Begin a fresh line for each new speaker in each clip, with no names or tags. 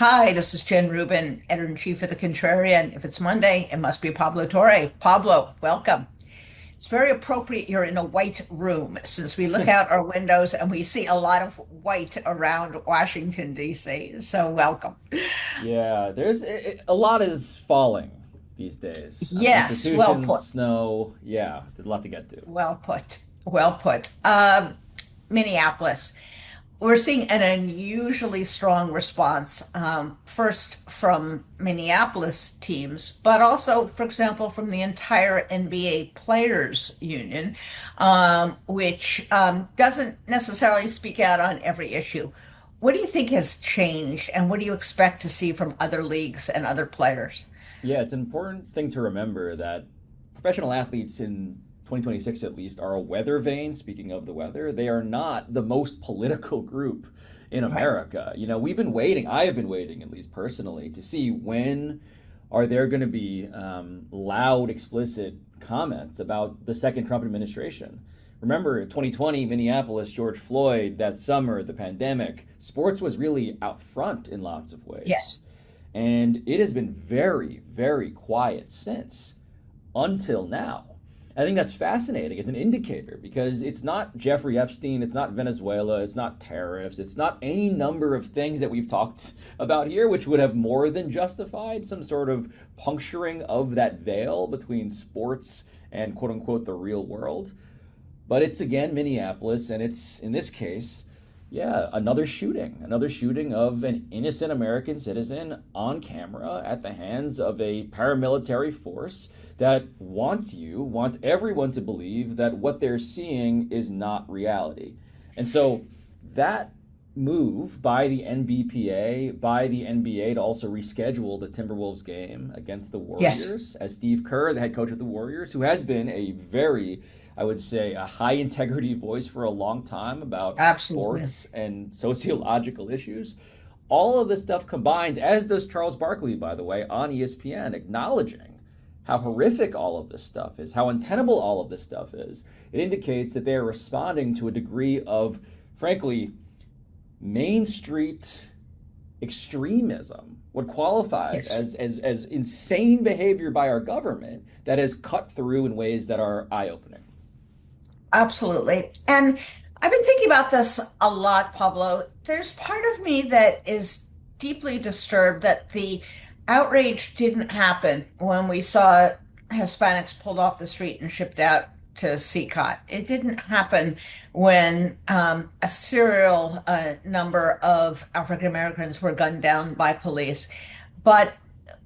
Hi, this is Jen Rubin, editor-in-chief of the Contrarian. If it's Monday, it must be Pablo Torre. Pablo, welcome. It's very appropriate you're in a white room since we look out our windows and we see a lot of white around Washington, D.C. So welcome.
Yeah, a lot is falling these days.
Yes, well
Institutions,
put.
snow. Yeah, there's a lot to get to.
Well put. Well put. Minneapolis. We're seeing an unusually strong response, first from Minneapolis teams, but also, for example, from the entire NBA Players Union, which doesn't necessarily speak out on every issue. What do you think has changed, and what do you expect to see from other leagues and other players?
Yeah, it's an important thing to remember that professional athletes in 2026 at least are a weather vane. Speaking of the weather, they are not the most political group in
Right.
America. We've been waiting. I have been waiting, at least personally, to see when are there going to be loud, explicit comments about the second Trump administration. Remember, 2020, Minneapolis, George Floyd, that summer, the pandemic, sports was really out front in lots of ways.
Yes.
And it has been very, very quiet since until now. I think that's fascinating as an indicator because it's not Jeffrey Epstein, it's not Venezuela, it's not tariffs, it's not any number of things that we've talked about here, which would have more than justified some sort of puncturing of that veil between sports and quote unquote the real world. But it's again Minneapolis, and it's in this case, yeah, another shooting of an innocent American citizen on camera at the hands of a paramilitary force that wants everyone to believe that what they're seeing is not reality. And so that move by the NBPA, by the NBA to also reschedule the Timberwolves game against the
Yes.
Warriors, as Steve Kerr, the head coach of the Warriors, who has been a very, I would say, a high integrity voice for a long time about
Absolutely.
sports and sociological issues. All of this stuff combined, as does Charles Barkley, by the way, on ESPN, acknowledging how horrific all of this stuff is, how untenable all of this stuff is. It indicates that they are responding to a degree of, frankly, Main Street extremism, what qualifies
Yes.
as insane behavior by our government that has cut through in ways that are eye opening.
Absolutely. And I've been thinking about this a lot, Pablo. There's part of me that is deeply disturbed that the outrage didn't happen when we saw Hispanics pulled off the street and shipped out to CCOT. It didn't happen when a serial number of African Americans were gunned down by police. But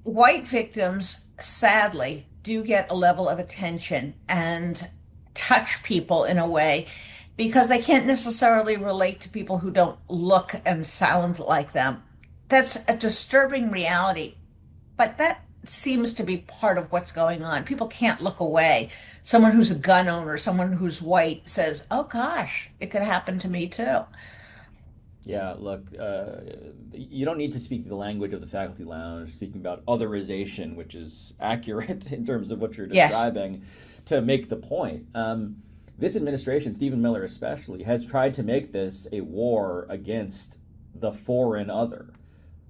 white victims, sadly, do get a level of attention and touch people in a way because they can't necessarily relate to people who don't look and sound like them. That's a disturbing reality, but that seems to be part of what's going on. People can't look away. Someone who's a gun owner, someone who's white says, oh gosh, it could happen to me too.
Yeah, look, you don't need to speak the language of the faculty lounge, speaking about otherization, which is accurate in terms of what you're
Yes.
describing, to make the point. This administration, Stephen Miller especially, has tried to make this a war against the foreign other,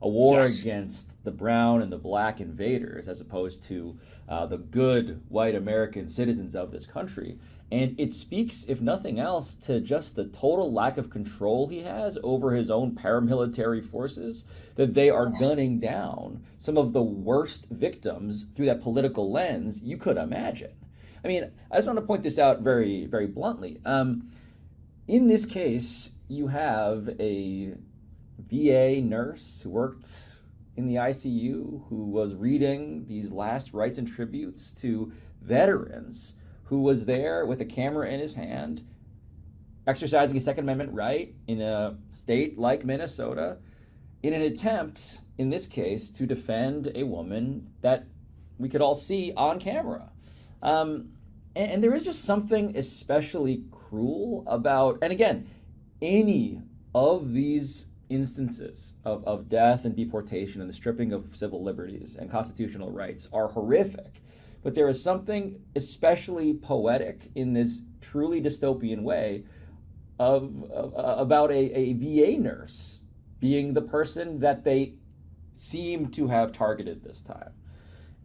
a war
Yes.
against the brown and the black invaders, as opposed to the good white American citizens of this country. And it speaks, if nothing else, to just the total lack of control he has over his own paramilitary forces, that they are
Yes.
gunning down some of the worst victims through that political lens you could imagine. I mean, I just want to point this out very, very bluntly. In this case, you have a VA nurse who worked in the ICU who was reading these last rites and tributes to veterans, who was there with a camera in his hand, exercising his Second Amendment right in a state like Minnesota, in an attempt, in this case, to defend a woman that we could all see on camera. Um, and there is just something especially cruel about, and again, any of these instances of death and deportation and the stripping of civil liberties and constitutional rights are horrific. But there is something especially poetic in this truly dystopian way about a VA nurse being the person that they seem to have targeted this time.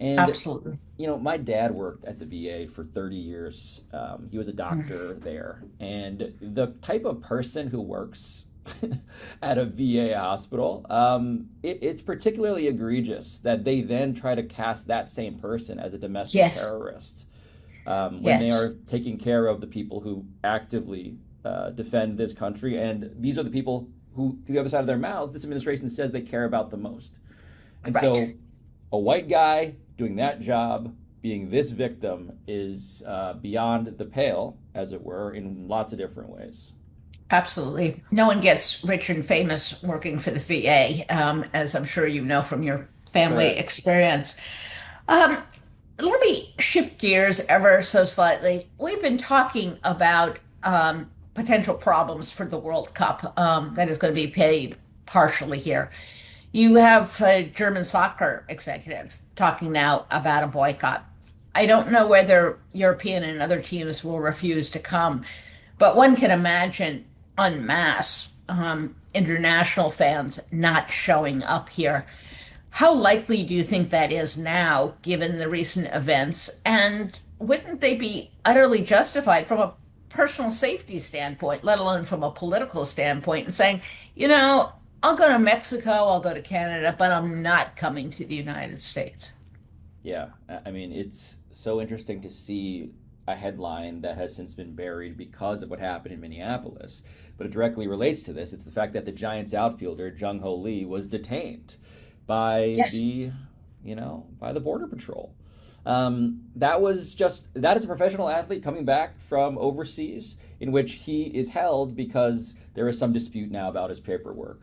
And,
Absolutely.
my dad worked at the VA for 30 years. He was a doctor there. And the type of person who works at a VA hospital, it's particularly egregious that they then try to cast that same person as a domestic
Yes.
terrorist when they are
Yes.
taking care of the people who actively defend this country. And these are the people who, to the other side of their mouth, this administration says they care about the most. And
Right.
so a white guy doing that job, being this victim, is beyond the pale, as it were, in lots of different ways.
Absolutely. No one gets rich and famous working for the VA, as I'm sure you know from your family
Correct.
experience. Um, Let me shift gears ever so slightly. We've been talking about potential problems for the World Cup that is going to be paid partially here. You have a German soccer executive talking now about a boycott. I don't know whether European and other teams will refuse to come, but one can imagine en masse international fans not showing up here. How likely do you think that is now, given the recent events? And wouldn't they be utterly justified from a personal safety standpoint, let alone from a political standpoint, and saying, you know, I'll go to Mexico, I'll go to Canada, but I'm not coming to the United States?
Yeah, I mean, it's so interesting to see a headline that has since been buried because of what happened in Minneapolis. But it directly relates to this. It's the fact that the Giants outfielder, Jung Hoo Lee, was detained by
Yes.
by the Border Patrol. That is a professional athlete coming back from overseas in which he is held because there is some dispute now about his paperwork.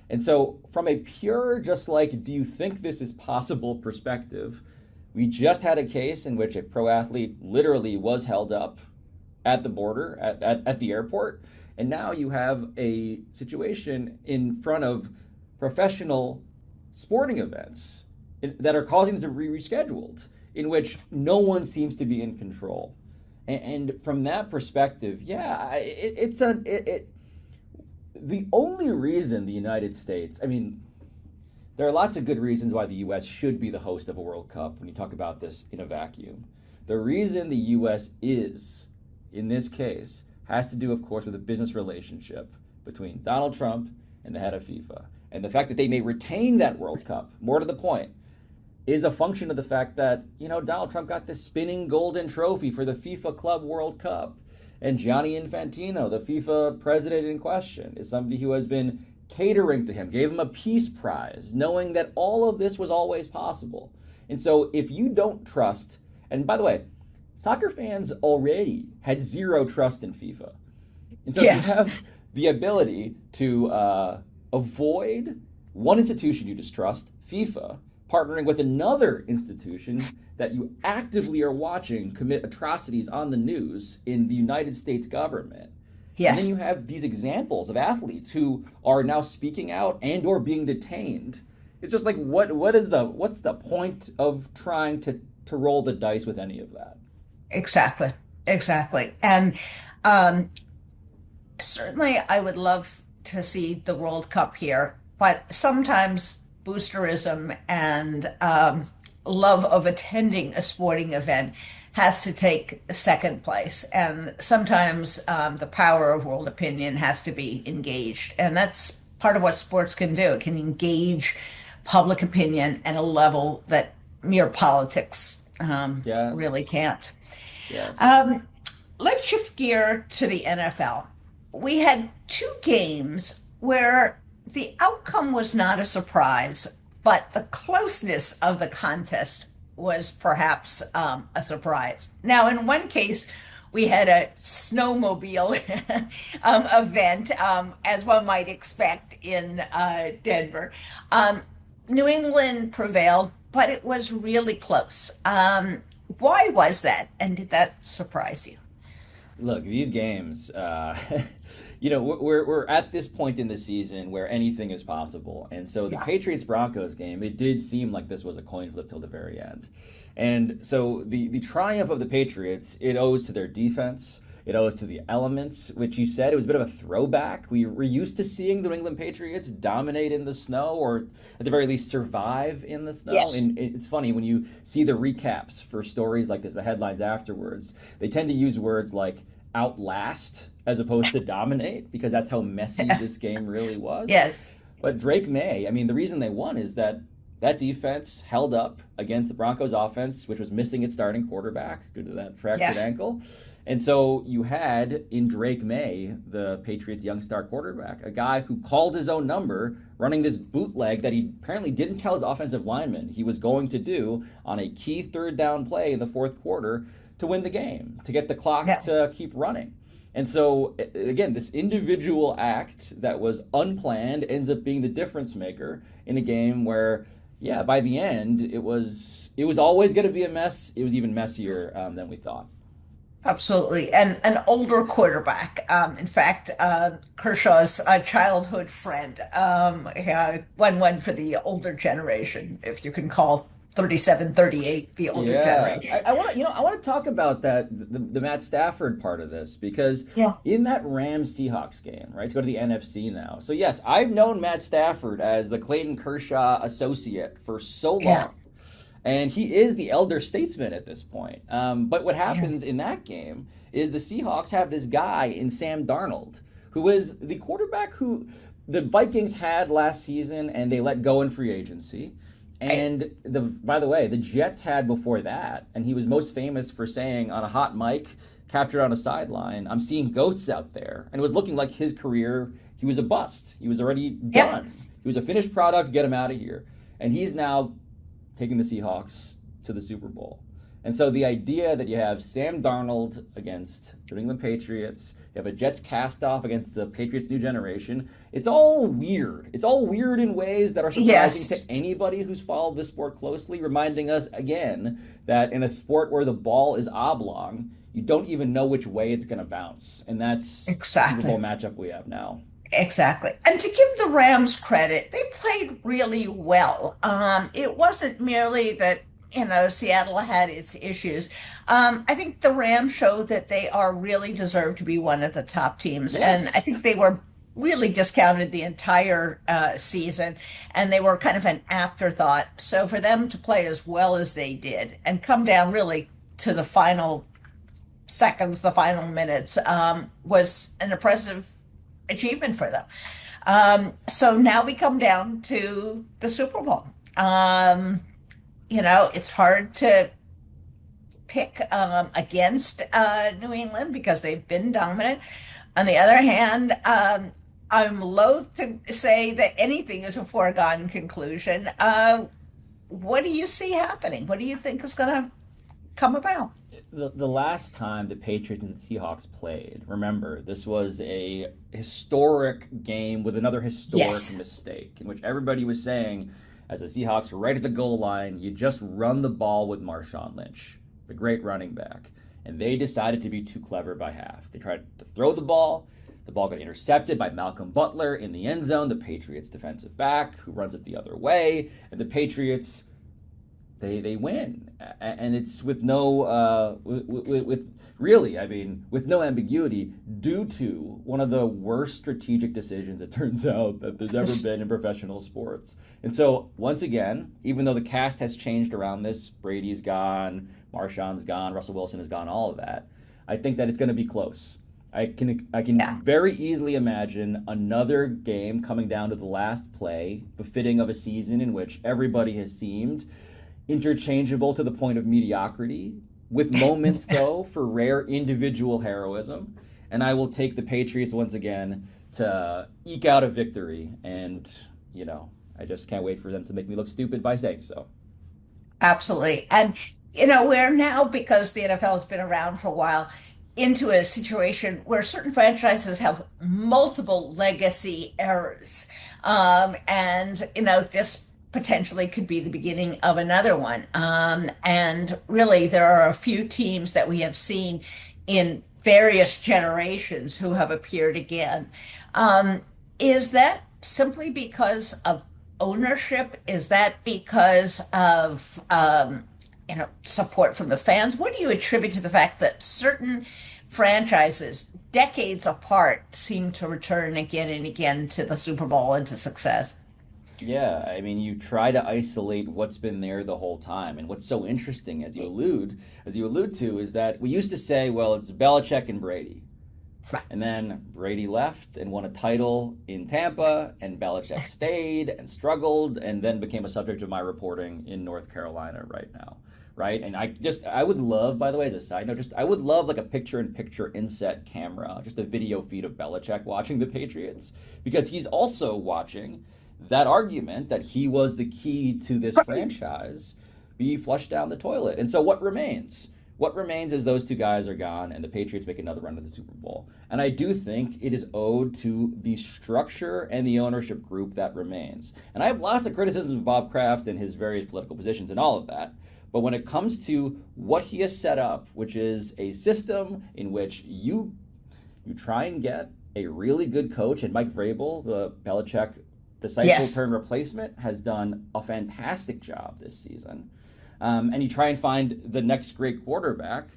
And so, from a pure, just like, do you think this is possible perspective, we just had a case in which a pro athlete literally was held up at the border, at the airport. And now you have a situation in front of professional sporting events that are causing them to be rescheduled, in which no one seems to be in control. And from that perspective, yeah, the only reason the United States, I mean, there are lots of good reasons why the U.S. should be the host of a World Cup when you talk about this in a vacuum. The reason the U.S. is, in this case, has to do, of course, with a business relationship between Donald Trump and the head of FIFA. And the fact that they may retain that World Cup, more to the point, is a function of the fact that, Donald Trump got this spinning golden trophy for the FIFA Club World Cup. And Gianni Infantino, the FIFA president in question, is somebody who has been catering to him, gave him a peace prize, knowing that all of this was always possible. And so if you don't trust, and by the way, soccer fans already had zero trust in FIFA. And so if you
Yes.
have the ability to avoid one institution you distrust, FIFA, partnering with another institution that you actively are watching commit atrocities on the news in the United States government. And then
Yes.
you have these examples of athletes who are now speaking out and or being detained. It's just like what's the point of trying to roll the dice with any of that?
Exactly. Exactly. And um, certainly I would love to see the World Cup here, but sometimes boosterism and love of attending a sporting event has to take second place. And sometimes the power of world opinion has to be engaged. And that's part of what sports can do. It can engage public opinion at a level that mere politics really
Yes.
can't.
Yes.
Um, let's shift gear to the NFL. We had two games where the outcome was not a surprise, but the closeness of the contest was perhaps a surprise. Now, in one case, we had a snowmobile event, as one might expect in Denver. Um, New England prevailed, but it was really close. Why was that? And did that surprise you?
Look, these games, we're at this point in the season where anything is possible. And so the
Yeah.
Patriots Broncos game, it did seem like this was a coin flip till the very end. And so the triumph of the Patriots, it owes to their defense. It owes to the elements, which you said it was a bit of a throwback. We were used to seeing the New England Patriots dominate in the snow, or at the very least survive in the snow.
Yes.
And it's funny when you see the recaps for stories like this, the headlines afterwards, they tend to use words like outlast as opposed to dominate because that's how messy this game really was.
Yes.
But Drake May, I mean, the reason they won is that that defense held up against the Broncos offense, which was missing its starting quarterback due to that fractured
Yes.
ankle. And so you had in Drake May, the Patriots' young star quarterback, a guy who called his own number running this bootleg that he apparently didn't tell his offensive lineman he was going to do on a key third down play in the fourth quarter to win the game, to get the clock
Yeah.
to keep running. And so, again, this individual act that was unplanned ends up being the difference maker in a game where, yeah, by the end, it was always going to be a mess. It was even messier than we thought.
Absolutely. And an older quarterback. In fact, Kershaw's childhood friend, one for the older generation, if you can call 37, 38 the older
Yeah,
generation.
I want to I want to talk about that the Matt Stafford part of this because
Yeah.
in that Rams Seahawks game, right, to go to the NFC now. So yes, I've known Matt Stafford as the Clayton Kershaw associate for so
Yeah.
long, and he is the elder statesman at this point. But what happens
Yes.
in that game is the Seahawks have this guy in Sam Darnold, who is the quarterback who the Vikings had last season, and they let go in free agency.
Right.
And by the way, the Jets had before that, and he was most famous for saying on a hot mic, captured on a sideline, "I'm seeing ghosts out there," and it was looking like his career. He was a bust. He was already
Yeah.
done. He was a finished product. Get him out of here. And he's now taking the Seahawks to the Super Bowl. And so the idea that you have Sam Darnold against the New England Patriots, you have a Jets cast off against the Patriots' new generation, it's all weird. It's all weird in ways that are surprising
Yes.
to anybody who's followed this sport closely, reminding us again that in a sport where the ball is oblong, you don't even know which way it's going to bounce. And that's the Super Bowl
Exactly.
matchup we have now.
Exactly. And to give the Rams credit, they played really well. It wasn't merely that, Seattle had its issues. I think the Rams showed that they are really deserve to be one of the top teams. And I
Yes.
think they were really discounted the entire season, and they were kind of an afterthought. So for them to play as well as they did and come down really to the final seconds, the final minutes, was an impressive achievement for them. So now we come down to the Super Bowl. It's hard to pick against New England because they've been dominant. On the other hand, I'm loath to say that anything is a foregone conclusion. What do you see happening? What do you think is going to come about?
The last time the Patriots and the Seahawks played, remember, this was a historic game with another historic
Yes.
mistake in which everybody was saying, as the Seahawks were right at the goal line, you just run the ball with Marshawn Lynch, the great running back. And they decided to be too clever by half. They tried to throw the ball. The ball got intercepted by Malcolm Butler in the end zone, the Patriots defensive back, who runs it the other way. And the Patriots they win, and it's with no with really, I mean, with no ambiguity, due to one of the worst strategic decisions it turns out that there's ever been in professional sports. And so once again, even though the cast has changed around this, Brady's gone, Marshawn's gone, Russell Wilson is gone, all of that, I think that it's going to be close. I can
Yeah.
very easily imagine another game coming down to the last play, befitting of a season in which everybody has seemed interchangeable to the point of mediocrity, with moments, though, for rare individual heroism. And I will take the Patriots once again to eke out a victory. And, I just can't wait for them to make me look stupid by saying so.
Absolutely. And, we're now, because the NFL has been around for a while, into a situation where certain franchises have multiple legacy errors. This potentially could be the beginning of another one. And really, there are a few teams that we have seen in various generations who have appeared again. Is that simply because of ownership? Is that because of support from the fans. What do you attribute to the fact that certain franchises, decades apart, seem to return again and again to the Super Bowl and to success?
Yeah, I mean, you try to isolate what's been there the whole time, and what's so interesting, as you allude to, is that we used to say, well, it's Belichick and Brady, and then Brady left and won a title in Tampa, and Belichick stayed and struggled, and then became a subject of my reporting in North Carolina right now, right? And I would love, by the way, as a side note, I would love like a picture-in-picture inset camera, just a video feed of Belichick watching the Patriots, because he's also watching that argument that he was the key to this franchise be flushed down the toilet. And so what remains? What remains is those two guys are gone and the Patriots make another run at the Super Bowl. And I do think it is owed to the structure and the ownership group that remains. And I have lots of criticisms of Bob Kraft and his various political positions and all of that. But when it comes to what he has set up, which is a system in which you try and get a really good coach, and Mike Vrabel, the Belichick disciple
Yes,
turn replacement, has done a fantastic job this season. And you try and find the next great quarterback,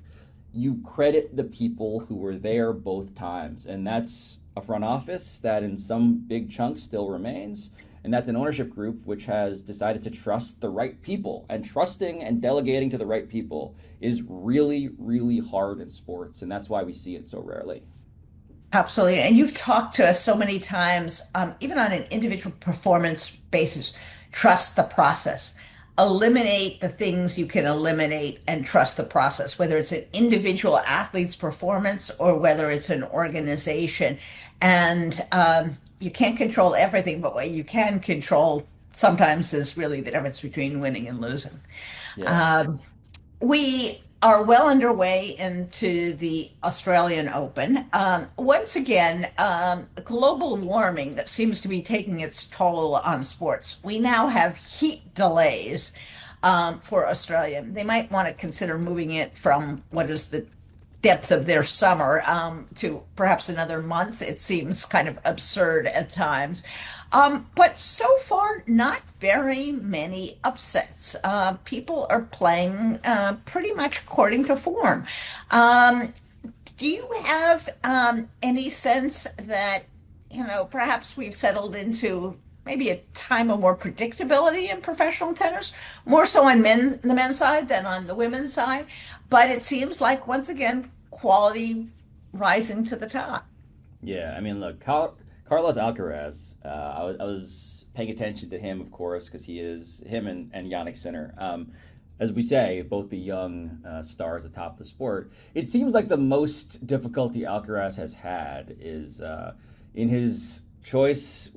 you credit the people who were there both times. And that's a front office that in some big chunks still remains. And that's an ownership group which has decided to trust the right people. And trusting and delegating to the right people is really, really hard in sports. And that's why we see it so rarely.
absolutely. And you've talked to us so many times, even on an individual performance basis, trust the process. Eliminate the things you can eliminate and trust the process, whether it's an individual athlete's performance or whether it's an organization. And you can't control everything, but what you can control sometimes is really the difference between winning and losing.
Yes.
Um, we are well underway into the Australian Open. Once again, global warming that seems to be taking its toll on sports. We now have heat delays for Australia. They might want to consider moving it from what is the depth of their summer to perhaps another month. It seems kind of absurd at times. But so far, not very many upsets. People are playing pretty much according to form. Um, do you have any sense that, perhaps we've settled into maybe a time of more predictability in professional tennis, more so on the men's side than on the women's side? But it seems like once again, quality rising to the top.
Yeah, I mean, look, Carlos Alcaraz. I was paying attention to him, of course, because he is him and Yannick Sinner. As we say, both the young stars atop the sport. It seems like the most difficulty Alcaraz has had is in his choice.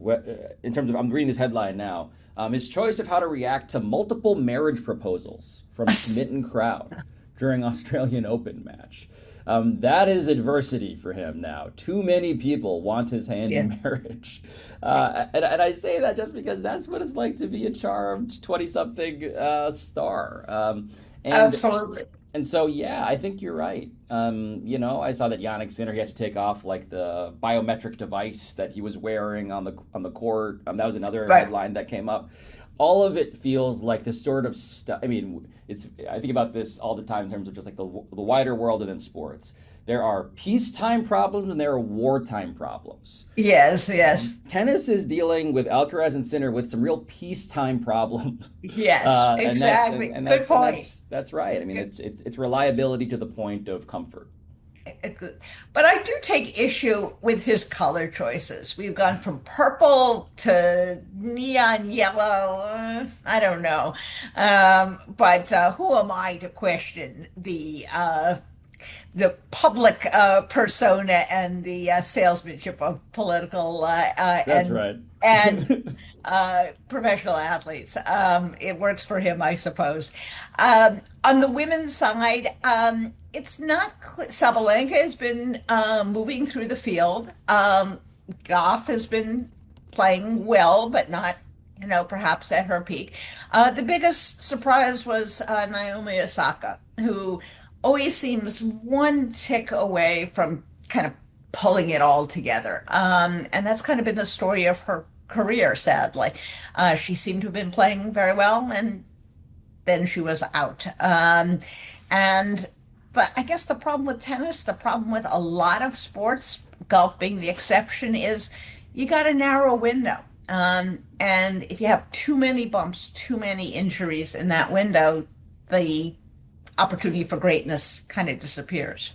In terms of, I'm reading this headline now. His choice of how to react to multiple marriage proposals from smitten crowd during Australian Open match. That is adversity for him now. Too many people want his hand
Yeah,
in marriage. And I say that just because that's what it's like to be a charmed 20 something star. And
absolutely.
and so, yeah, I think you're right. I saw that Yannick Sinner, he had to take off like the biometric device that he was wearing on the court. That was another
Right.
headline that came up. All of it feels like the sort of stuff. I mean, I think about this all the time in terms of just like the wider world and in sports. There are peacetime problems and there are wartime problems.
Yes, yes,
Tennis is dealing with Alcaraz and Sinner with some real peacetime problems,
yes,
and that's and,
exactly.
and
Good
that's and
point.
that's right. I mean,
Good.
it's reliability to the point of comfort.
But I do take issue with his color choices. We've gone from purple to neon yellow. I don't know. But who am I to question the public persona and the salesmanship of political
That's right.
and professional athletes. It works for him, I suppose. On the women's side, it's not Sabalenka has been moving through the field. Goff has been playing well, but not, perhaps at her peak. The biggest surprise was Naomi Osaka, who always seems one tick away from kind of pulling it all together. And that's kind of been the story of her career, sadly. She seemed to have been playing very well and then she was out. And but I guess the problem with tennis, the problem with a lot of sports, golf being the exception, is you got a narrow window. And if you have too many bumps, too many injuries in that window, the opportunity for greatness kind of disappears.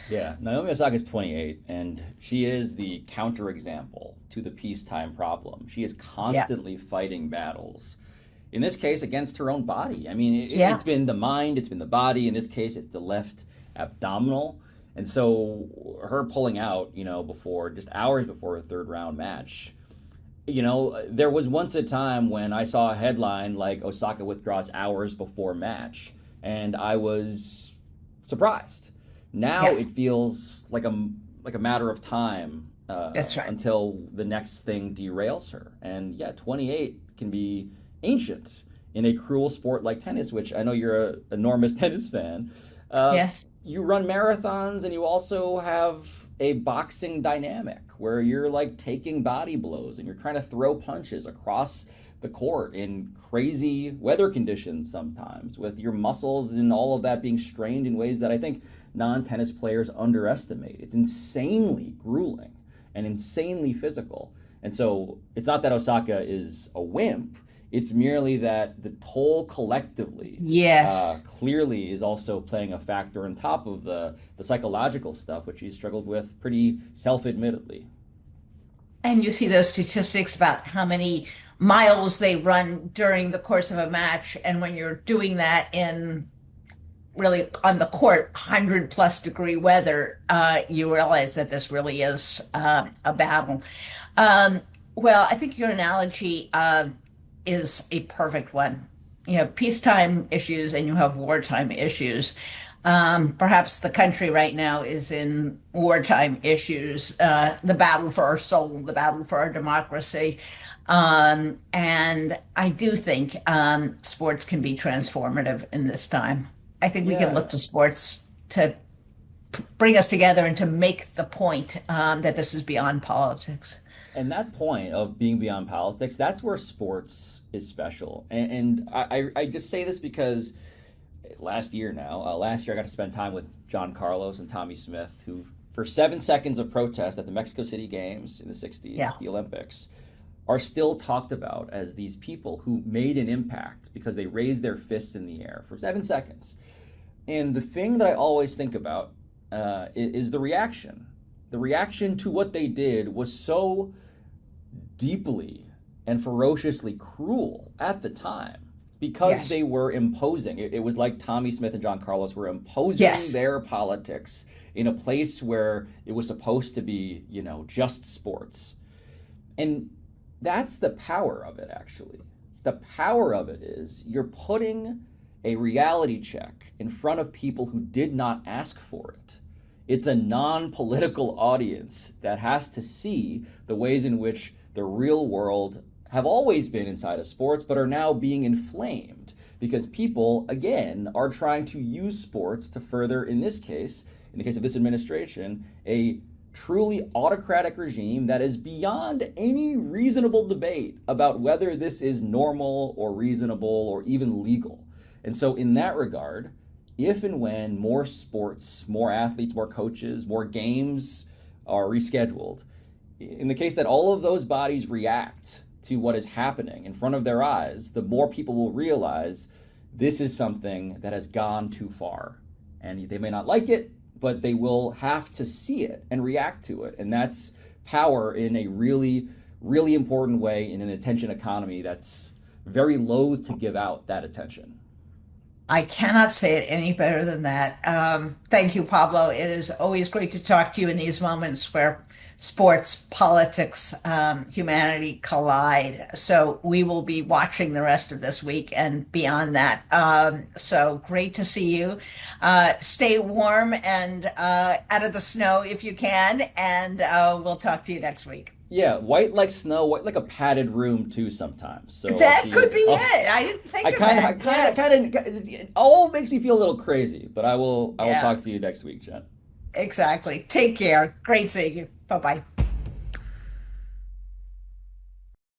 Yeah, Naomi Osaka is 28, and she is the counterexample to the peacetime problem. She is
Yeah.
constantly fighting battles. In this case, against her own body. I mean,
Yeah.
it's been the mind, it's been the body. In this case, it's the left abdominal. And so her pulling out, before just hours before her third round match, there was once a time when I saw a headline like Osaka withdraws hours before match, and I was surprised. Now
Yeah.
it feels like a matter of time
That's right.
until the next thing derails her. And yeah, 28 can be ancient in a cruel sport like tennis, which I know you're an enormous tennis fan. Uh,
Yeah.
you run marathons and you also have a boxing dynamic where you're like taking body blows and you're trying to throw punches across the court in crazy weather conditions sometimes with your muscles and all of that being strained in ways that I think non-tennis players underestimate. It's insanely grueling and insanely physical. And so it's not that Osaka is a wimp, it's merely that the toll collectively
Yes.
clearly is also playing a factor on top of the psychological stuff, which he's struggled with pretty self admittedly.
And you see those statistics about how many miles they run during the course of a match. And when you're doing that in really on the court, 100 plus degree weather, you realize that this really is a battle. Um, well, I think your analogy is a perfect one. You have peacetime issues and you have wartime issues. Perhaps the country right now is in wartime issues, the battle for our soul, the battle for our democracy. And I do think sports can be transformative in this time. I think we can look
Yeah.
to sports to bring us together and to make the point that this is beyond politics.
And that point of being beyond politics, that's where sports is special. And I just say this because last year I got to spend time with John Carlos and Tommy Smith, who, for 7 seconds of protest at the Mexico City Games in the
Yeah.
60s, the Olympics, are still talked about as these people who made an impact because they raised their fists in the air for 7 seconds. And the thing that I always think about is the reaction. The reaction to what they did was so deeply and ferociously cruel at the time because they
Yes.
were imposing. It was like Tommy Smith and John Carlos were imposing
Yes.
their politics in a place where it was supposed to be, just sports. And that's the power of it, actually. The power of it is you're putting a reality check in front of people who did not ask for it. It's a non political audience that has to see the ways in which the real world have always been inside of sports, but are now being inflamed because people, again, are trying to use sports to further, in the case of this administration, a truly autocratic regime that is beyond any reasonable debate about whether this is normal or reasonable or even legal. And so, in that regard, if and when more sports, more athletes, more coaches, more games are rescheduled, in the case that all of those bodies react to what is happening in front of their eyes, the more people will realize this is something that has gone too far. And they may not like it, but they will have to see it and react to it. And that's power in a really, really important way in an attention economy that's very loath to give out that attention.
I cannot say it any better than that. Thank you, Pablo. It is always great to talk to you in these moments where sports, politics, humanity collide. So we will be watching the rest of this week and beyond that. So great to see you. Stay warm and out of the snow if you can, and we'll talk to you next week.
Yeah, white like snow, white like a padded room too sometimes. So I'll
That
see
could
you.
be it. I didn't think
I
of
kind of, I
that.
kind of,
Yes.
kind of, it all makes me feel a little crazy, but I will
Yeah,
talk to you next week, Jen.
exactly. Take care. Great seeing you. Bye bye.